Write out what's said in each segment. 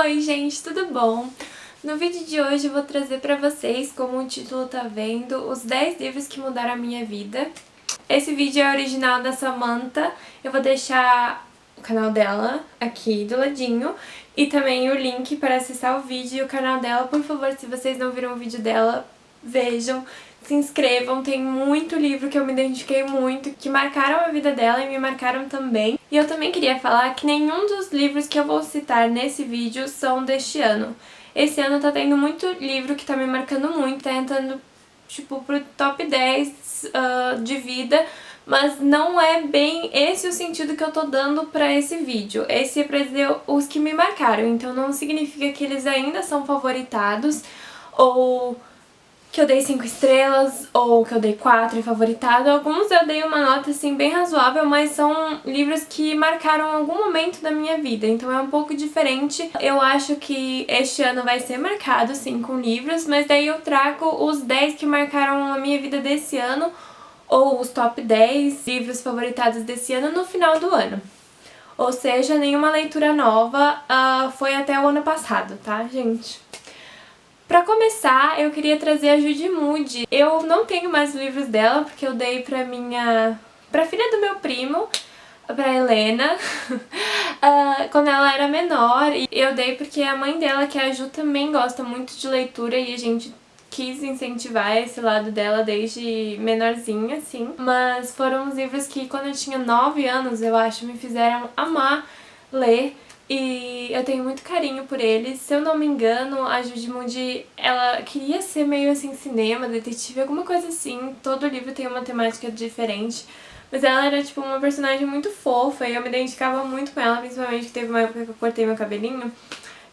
Oi gente, tudo bom? No vídeo de hoje eu vou trazer pra vocês, como o título tá vendo, os 10 livros que mudaram a minha vida. Esse vídeo é original da Samantha, eu vou deixar o canal dela aqui do ladinho e também o link para acessar o vídeo e o canal dela. Por favor, se vocês não viram o vídeo dela, vejam, se inscrevam, tem muito livro que eu me identifiquei muito, que marcaram a vida dela e me marcaram também. E eu também queria falar que nenhum dos livros que eu vou citar nesse vídeo são deste ano. Esse ano tá tendo muito livro que tá me marcando muito, tá entrando tipo pro top 10 de vida, mas não é bem esse o sentido que eu tô dando pra esse vídeo. Esse é pra dizer os que me marcaram, então não significa que eles ainda são favoritados, ou que eu dei 5 estrelas, ou que eu dei 4 em favoritado. Alguns eu dei uma nota assim bem razoável, mas são livros que marcaram algum momento da minha vida, então é um pouco diferente. Eu acho que este ano vai ser marcado sim com livros, mas daí eu trago os 10 que marcaram a minha vida desse ano, ou os top 10 livros favoritados desse ano no final do ano. Ou seja, nenhuma leitura nova foi até o ano passado, tá, gente? Pra começar, eu queria trazer a Judy Moody. Eu não tenho mais livros dela, porque eu dei pra filha do meu primo, pra Helena, quando ela era menor. E eu dei porque a mãe dela, que é a Ju, também gosta muito de leitura e a gente quis incentivar esse lado dela desde menorzinha, assim. Mas foram uns livros que quando eu tinha 9 anos, eu acho, me fizeram amar ler. E eu tenho muito carinho por eles. Se eu não me engano, a Judy Moody, ela queria ser meio assim cinema, detetive, alguma coisa assim. Todo livro tem uma temática diferente. Mas ela era tipo uma personagem muito fofa e eu me identificava muito com ela, principalmente que teve uma época que eu cortei meu cabelinho.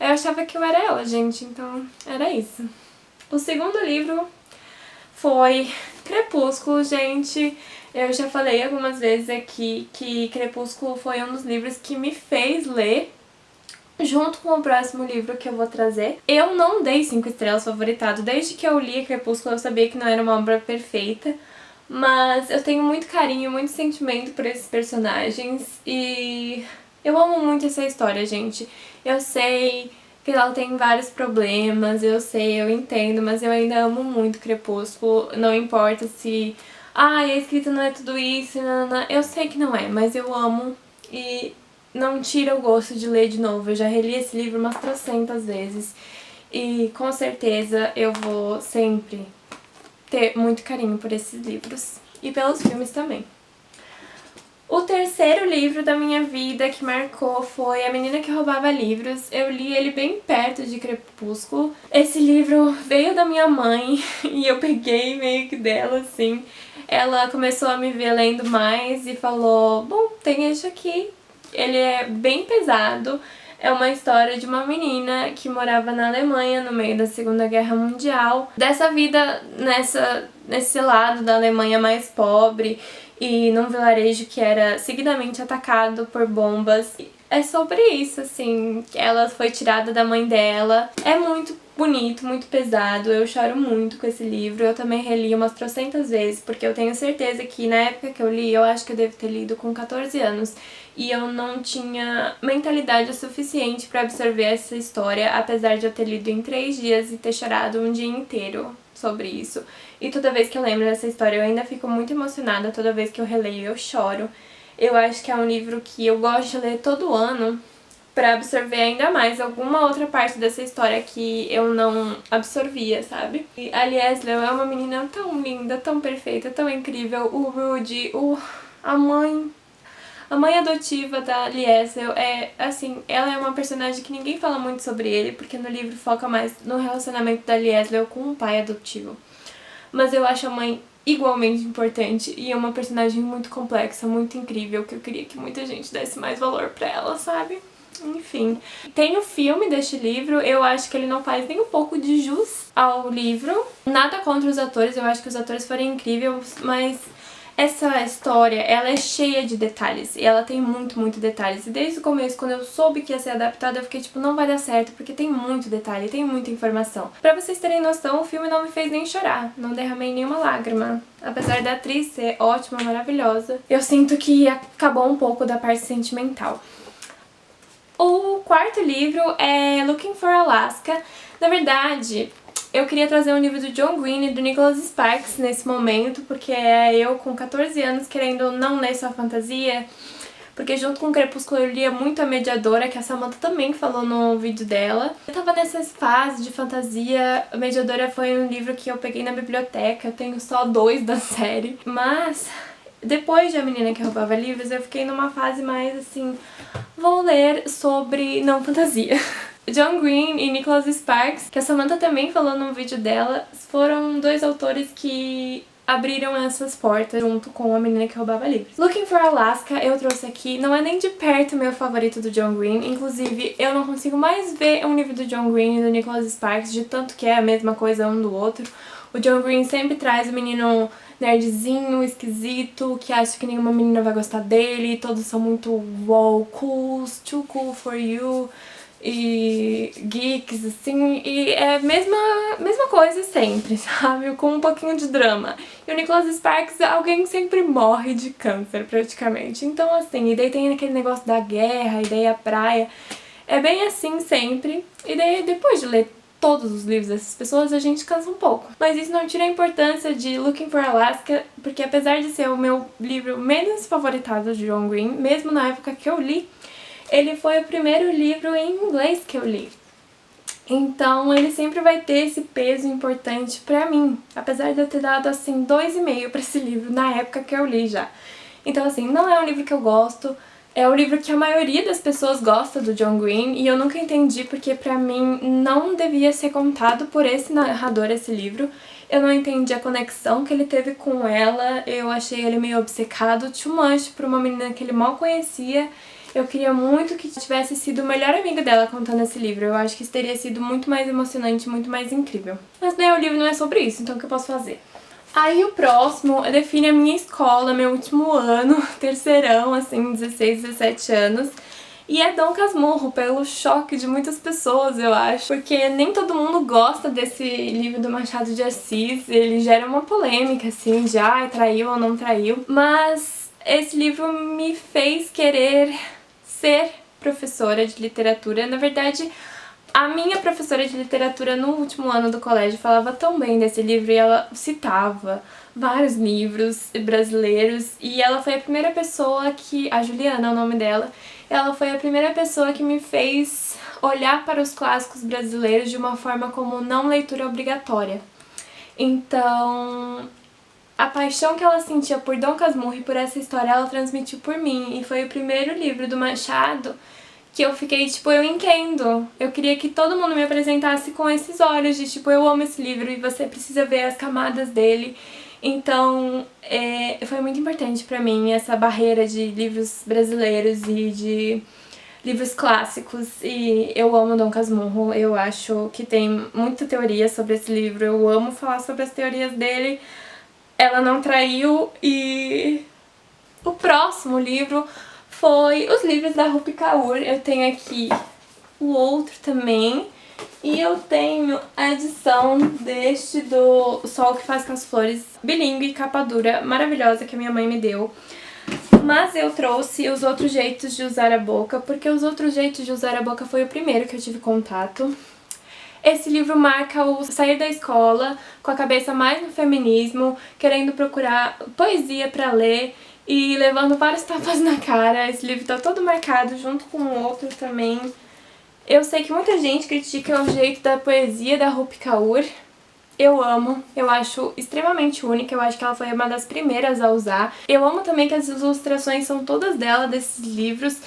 Eu achava que eu era ela, gente, então era isso. O segundo livro foi Crepúsculo, gente. Eu já falei algumas vezes aqui que Crepúsculo foi um dos livros que me fez ler, junto com o próximo livro que eu vou trazer. Eu não dei 5 estrelas favoritado. Desde que eu li Crepúsculo eu sabia que não era uma obra perfeita, mas eu tenho muito carinho, muito sentimento por esses personagens e eu amo muito essa história, gente. Eu sei que ela tem vários problemas, eu sei, eu entendo, mas eu ainda amo muito Crepúsculo. Não importa se a escrita não é tudo isso, nanana. Eu sei que não é, mas eu amo e não tira o gosto de ler de novo. Eu já reli esse livro umas 300 vezes e com certeza eu vou sempre ter muito carinho por esses livros e pelos filmes também. O terceiro livro da minha vida que marcou foi A Menina que Roubava Livros. Eu li ele bem perto de Crepúsculo. Esse livro veio da minha mãe e eu peguei meio que dela, assim. Ela começou a me ver lendo mais e falou, bom, tem esse aqui. Ele é bem pesado. É uma história de uma menina que morava na Alemanha no meio da Segunda Guerra Mundial. Dessa vida nesse lado da Alemanha mais pobre e num vilarejo que era seguidamente atacado por bombas. É sobre isso, assim, ela foi tirada da mãe dela. É muito bonito, muito pesado, eu choro muito com esse livro. Eu também reli umas 300 vezes, porque eu tenho certeza que na época que eu li, eu acho que eu devo ter lido com 14 anos, e eu não tinha mentalidade o suficiente pra absorver essa história, apesar de eu ter lido em 3 dias e ter chorado um dia inteiro sobre isso. E toda vez que eu lembro dessa história eu ainda fico muito emocionada, toda vez que eu releio eu choro. Eu acho que é um livro que eu gosto de ler todo ano pra absorver ainda mais alguma outra parte dessa história que eu não absorvia, sabe? E a Liesel é uma menina tão linda, tão perfeita, tão incrível. O Rudy, a mãe adotiva da Liesel é, assim, ela é uma personagem que ninguém fala muito sobre ele, porque no livro foca mais no relacionamento da Liesel com o pai adotivo. Mas eu acho a mãe igualmente importante e é uma personagem muito complexa, muito incrível, que eu queria que muita gente desse mais valor pra ela, sabe? Enfim. Tem o filme deste livro, eu acho que ele não faz nem um pouco de jus ao livro. Nada contra os atores, eu acho que os atores foram incríveis, mas essa história, ela é cheia de detalhes, e ela tem muito detalhes. E desde o começo, quando eu soube que ia ser adaptada, eu fiquei tipo, não vai dar certo, porque tem muito detalhe, tem muita informação. Pra vocês terem noção, o filme não me fez nem chorar, não derramei nenhuma lágrima. Apesar da atriz ser ótima, maravilhosa, eu sinto que acabou um pouco da parte sentimental. O quarto livro é Looking for Alaska. Na verdade, eu queria trazer um livro do John Green e do Nicholas Sparks nesse momento, porque é eu com 14 anos querendo não ler só fantasia, porque junto com o Crepúsculo eu lia muito A Mediadora, que a Samantha também falou no vídeo dela. Eu tava nessa fase de fantasia, A Mediadora foi um livro que eu peguei na biblioteca, eu tenho só 2 da série, mas depois de A Menina que Roubava Livros eu fiquei numa fase mais assim, vou ler sobre não fantasia. John Green e Nicholas Sparks, que a Samantha também falou no vídeo dela, foram 2 autores que abriram essas portas junto com A Menina que Roubava Livros. Looking for Alaska eu trouxe aqui, não é nem de perto o meu favorito do John Green, inclusive eu não consigo mais ver um livro do John Green e do Nicholas Sparks, de tanto que é a mesma coisa um do outro. O John Green sempre traz o menino nerdzinho, esquisito, que acha que nenhuma menina vai gostar dele, todos são muito wow, cools, too cool for you, e geeks, assim, e é a mesma coisa sempre, sabe? Com um pouquinho de drama. E o Nicholas Sparks, alguém sempre morre de câncer, praticamente. Então, assim, e daí tem aquele negócio da guerra, e daí a praia. É bem assim sempre. E daí, depois de ler todos os livros dessas pessoas, a gente cansa um pouco. Mas isso não tira a importância de Looking for Alaska, porque apesar de ser o meu livro menos favoritado de John Green, mesmo na época que eu li, ele foi o primeiro livro em inglês que eu li. Então ele sempre vai ter esse peso importante pra mim, apesar de eu ter dado assim 2,5 pra esse livro na época que eu li já. Então assim, não é um livro que eu gosto, é o livro que a maioria das pessoas gosta do John Green e eu nunca entendi porque pra mim não devia ser contado por esse narrador esse livro. Eu não entendi a conexão que ele teve com ela, eu achei ele meio obcecado, too much pra uma menina que ele mal conhecia. Eu queria muito que tivesse sido o melhor amigo dela contando esse livro. Eu acho que isso teria sido muito mais emocionante, muito mais incrível. Mas né, o livro não é sobre isso, então o que eu posso fazer? Aí o próximo define a minha escola, meu último ano, terceirão, assim, 16, 17 anos. E é Dom Casmurro, pelo choque de muitas pessoas, eu acho. Porque nem todo mundo gosta desse livro do Machado de Assis. Ele gera uma polêmica, assim, de traiu ou não traiu. Mas esse livro me fez querer ser professora de literatura. Na verdade, a minha professora de literatura no último ano do colégio falava tão bem desse livro e ela citava vários livros brasileiros e ela foi a primeira pessoa que, a Juliana é o nome dela, ela foi a primeira pessoa que me fez olhar para os clássicos brasileiros de uma forma como não leitura obrigatória. Então, a paixão que ela sentia por Dom Casmurro e por essa história ela transmitiu por mim, e foi o primeiro livro do Machado que eu fiquei tipo, eu entendo. Eu queria que todo mundo me apresentasse com esses olhos de tipo, eu amo esse livro e você precisa ver as camadas dele. Então, foi muito importante pra mim essa barreira de livros brasileiros e de livros clássicos, e eu amo Dom Casmurro. Eu acho que tem muita teoria sobre esse livro, eu amo falar sobre as teorias dele. Ela não traiu. E o próximo livro foi os livros da Rupi Kaur. Eu tenho aqui o outro também. E eu tenho a edição deste do Sol que Faz com as Flores, bilíngue, capa dura, maravilhosa, que a minha mãe me deu. Mas eu trouxe Os Outros Jeitos de Usar a Boca, porque Os Outros Jeitos de Usar a Boca foi o primeiro que eu tive contato. Esse livro marca o sair da escola com a cabeça mais no feminismo, querendo procurar poesia pra ler e levando vários tapas na cara. Esse livro tá todo marcado junto com o outro também. Eu sei que muita gente critica o jeito da poesia da Rupi Kaur. Eu amo, eu acho extremamente única, eu acho que ela foi uma das primeiras a usar. Eu amo também que as ilustrações são todas dela, desses livros.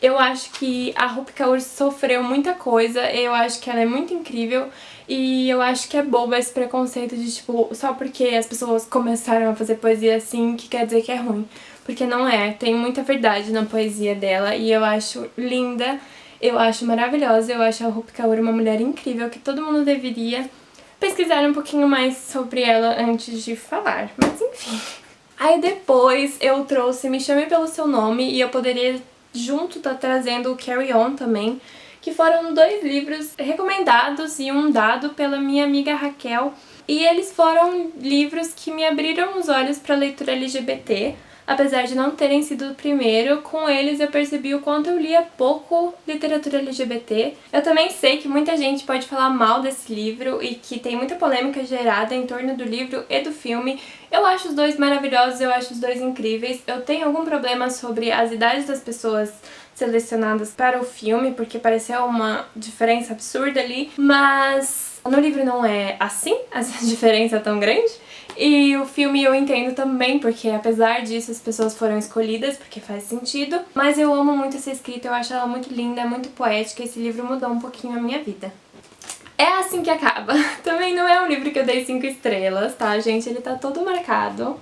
Eu acho que a Rupi Kaur sofreu muita coisa, eu acho que ela é muito incrível e eu acho que é bobo esse preconceito de tipo, só porque as pessoas começaram a fazer poesia assim que quer dizer que é ruim. Porque não é, tem muita verdade na poesia dela e eu acho linda, eu acho maravilhosa, eu acho a Rupi Kaur uma mulher incrível que todo mundo deveria pesquisar um pouquinho mais sobre ela antes de falar, mas enfim. Aí depois eu trouxe Me Chame Pelo Seu Nome e eu poderia junto tá trazendo o Carry On também, que foram 2 livros recomendados e um dado pela minha amiga Raquel. E eles foram livros que me abriram os olhos para a leitura LGBT, Apesar de não terem sido o primeiro, com eles eu percebi o quanto eu lia pouco literatura LGBT. Eu também sei que muita gente pode falar mal desse livro e que tem muita polêmica gerada em torno do livro e do filme. Eu acho os dois maravilhosos, eu acho os dois incríveis. Eu tenho algum problema sobre as idades das pessoas selecionadas para o filme, porque pareceu uma diferença absurda ali, mas no livro não é assim, essa diferença tão grande. E o filme eu entendo também, porque apesar disso as pessoas foram escolhidas, porque faz sentido. Mas eu amo muito essa escrita, eu acho ela muito linda, muito poética. Esse livro mudou um pouquinho a minha vida. É assim que acaba. Também não é um livro que eu dei 5 estrelas, tá, gente? Ele tá todo marcado.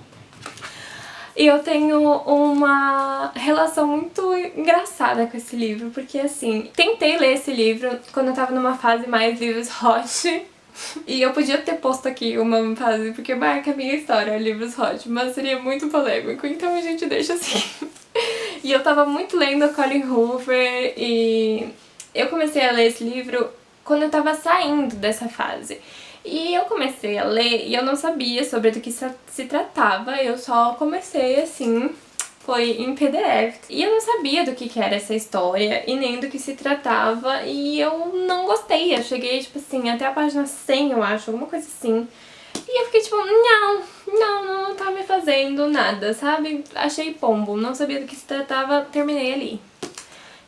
E eu tenho uma relação muito engraçada com esse livro, porque assim, tentei ler esse livro quando eu tava numa fase mais livros hot. E eu podia ter posto aqui uma fase, porque marca a minha história, livros hot, mas seria muito polêmico, então a gente deixa assim. E eu tava muito lendo Colleen Hoover e eu comecei a ler esse livro quando eu tava saindo dessa fase. E eu comecei a ler e eu não sabia sobre do que se tratava, eu só comecei assim, foi em PDF. E eu não sabia do que era essa história e nem do que se tratava e eu não gostei. Eu cheguei, tipo assim, até a página 100, eu acho, alguma coisa assim. E eu fiquei tipo, não tá me fazendo nada, sabe? Achei pombo, não sabia do que se tratava, terminei ali.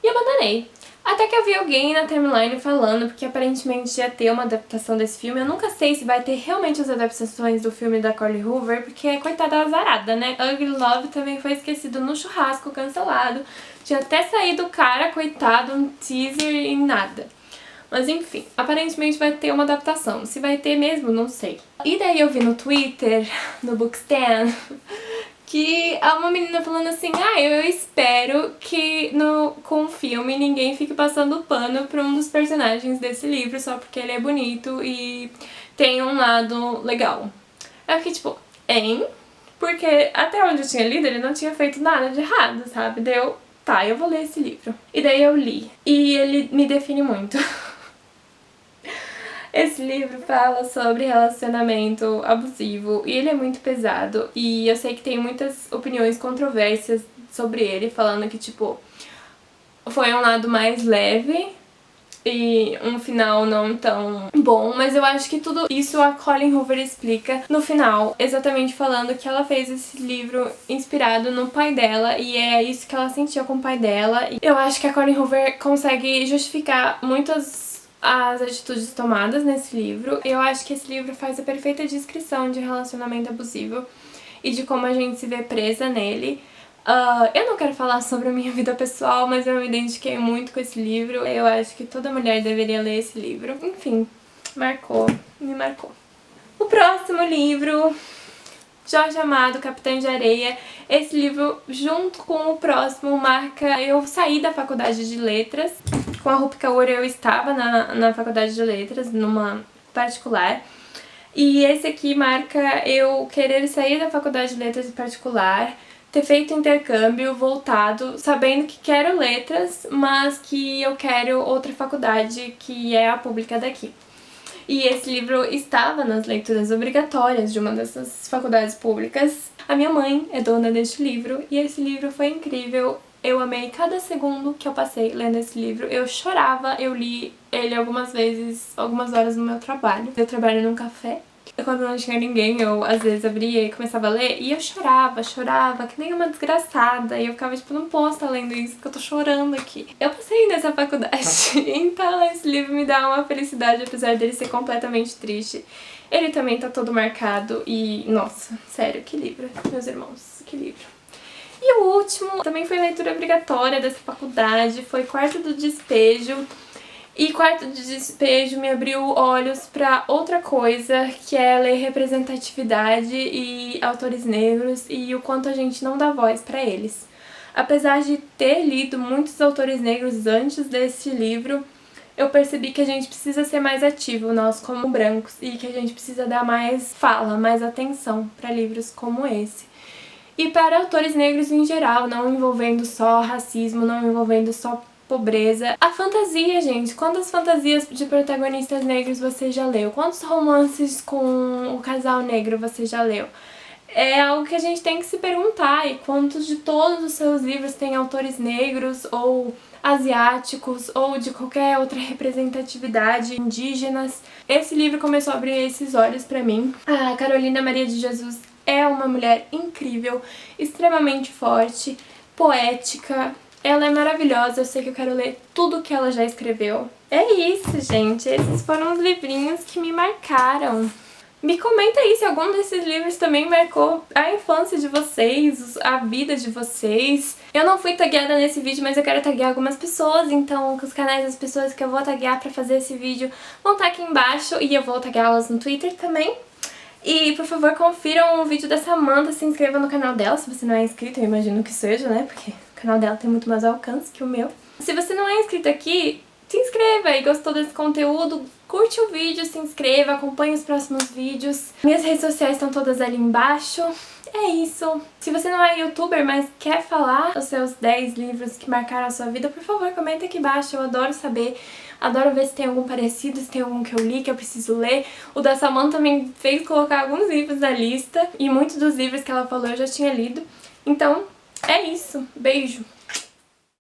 E abandonei. Até que eu vi alguém na timeline falando, porque aparentemente ia ter uma adaptação desse filme. Eu nunca sei se vai ter realmente as adaptações do filme da Colleen Hoover, porque coitada azarada, né? Ugly Love também foi esquecido no churrasco, cancelado. Tinha até saído o cara, coitado, um teaser e nada. Mas enfim, aparentemente vai ter uma adaptação. Se vai ter mesmo, não sei. E daí eu vi no Twitter, no Bookstand, que há uma menina falando assim, eu espero que com o filme ninguém fique passando pano pra um dos personagens desse livro só porque ele é bonito e tem um lado legal. Eu fiquei tipo, hein? Porque até onde eu tinha lido ele não tinha feito nada de errado, sabe? Daí tá, eu vou ler esse livro. E daí eu li. E ele me define muito. Esse livro fala sobre relacionamento abusivo e ele é muito pesado e eu sei que tem muitas opiniões controversas sobre ele, falando que, tipo, foi um lado mais leve e um final não tão bom, mas eu acho que tudo isso a Colleen Hoover explica no final, exatamente falando que ela fez esse livro inspirado no pai dela e é isso que ela sentia com o pai dela. E eu acho que a Colleen Hoover consegue justificar muitas as atitudes tomadas nesse livro. Eu acho que esse livro faz a perfeita descrição de relacionamento abusivo e de como a gente se vê presa nele. Eu não quero falar sobre a minha vida pessoal, mas eu me identifiquei muito com esse livro. Eu acho que toda mulher deveria ler esse livro. Enfim, me marcou. O próximo livro, Jorge Amado, Capitã de Areia. Esse livro, junto com o próximo, marca eu saí da faculdade de letras. Com a Rupi Kaur eu estava na faculdade de letras, numa particular. E esse aqui marca eu querer sair da faculdade de letras particular, ter feito intercâmbio, voltado, sabendo que quero letras, mas que eu quero outra faculdade, que é a pública daqui. E esse livro estava nas leituras obrigatórias de uma dessas faculdades públicas. A minha mãe é dona deste livro e esse livro foi incrível. Eu amei cada segundo que eu passei lendo esse livro. Eu chorava, eu li ele algumas vezes, algumas horas no meu trabalho. Eu trabalho num café. Quando não tinha ninguém, eu às vezes abria e começava a ler e eu chorava, que nem uma desgraçada. E eu ficava tipo, não posso estar lendo isso porque eu tô chorando aqui. Eu passei nessa faculdade, então esse livro me dá uma felicidade, apesar dele ser completamente triste. Ele também tá todo marcado e, nossa, sério, que livro, meus irmãos, que livro. E o último também foi leitura obrigatória dessa faculdade, foi Quarto do Despejo. E Quarto de Despejo me abriu olhos pra outra coisa, que é ler representatividade e autores negros e o quanto a gente não dá voz pra eles. Apesar de ter lido muitos autores negros antes desse livro, eu percebi que a gente precisa ser mais ativo, nós como brancos, e que a gente precisa dar mais fala, mais atenção pra livros como esse. E para autores negros em geral, não envolvendo só racismo, não envolvendo só pobreza. A fantasia, gente. Quantas fantasias de protagonistas negros você já leu? Quantos romances com o casal negro você já leu? é algo que a gente tem que se perguntar. E quantos de todos os seus livros têm autores negros ou asiáticos ou de qualquer outra representatividade, indígenas? Esse livro começou a abrir esses olhos pra mim. A Carolina Maria de Jesus é uma mulher incrível, extremamente forte, poética. Ela é maravilhosa, eu sei que eu quero ler tudo que ela já escreveu. É isso, gente. Esses foram os livrinhos que me marcaram. Me comenta aí se algum desses livros também marcou a infância de vocês, a vida de vocês. Eu não fui tagueada nesse vídeo, mas eu quero taguear algumas pessoas, então os canais das pessoas que eu vou taguear pra fazer esse vídeo vão estar aqui embaixo e eu vou tagueá-las no Twitter também. E, por favor, confiram o vídeo da Samantha, se inscreva no canal dela, se você não é inscrito, eu imagino que seja, né, porque o canal dela tem muito mais alcance que o meu. Se você não é inscrito aqui, se inscreva e gostou desse conteúdo, curte o vídeo, se inscreva, acompanhe os próximos vídeos. Minhas redes sociais estão todas ali embaixo. É isso. Se você não é youtuber, mas quer falar os seus 10 livros que marcaram a sua vida, por favor, comenta aqui embaixo, eu adoro saber. Adoro ver se tem algum parecido, se tem algum que eu li que eu preciso ler. O da Samantha também fez colocar alguns livros na lista, e muitos dos livros que ela falou eu já tinha lido. Então, é isso. Beijo!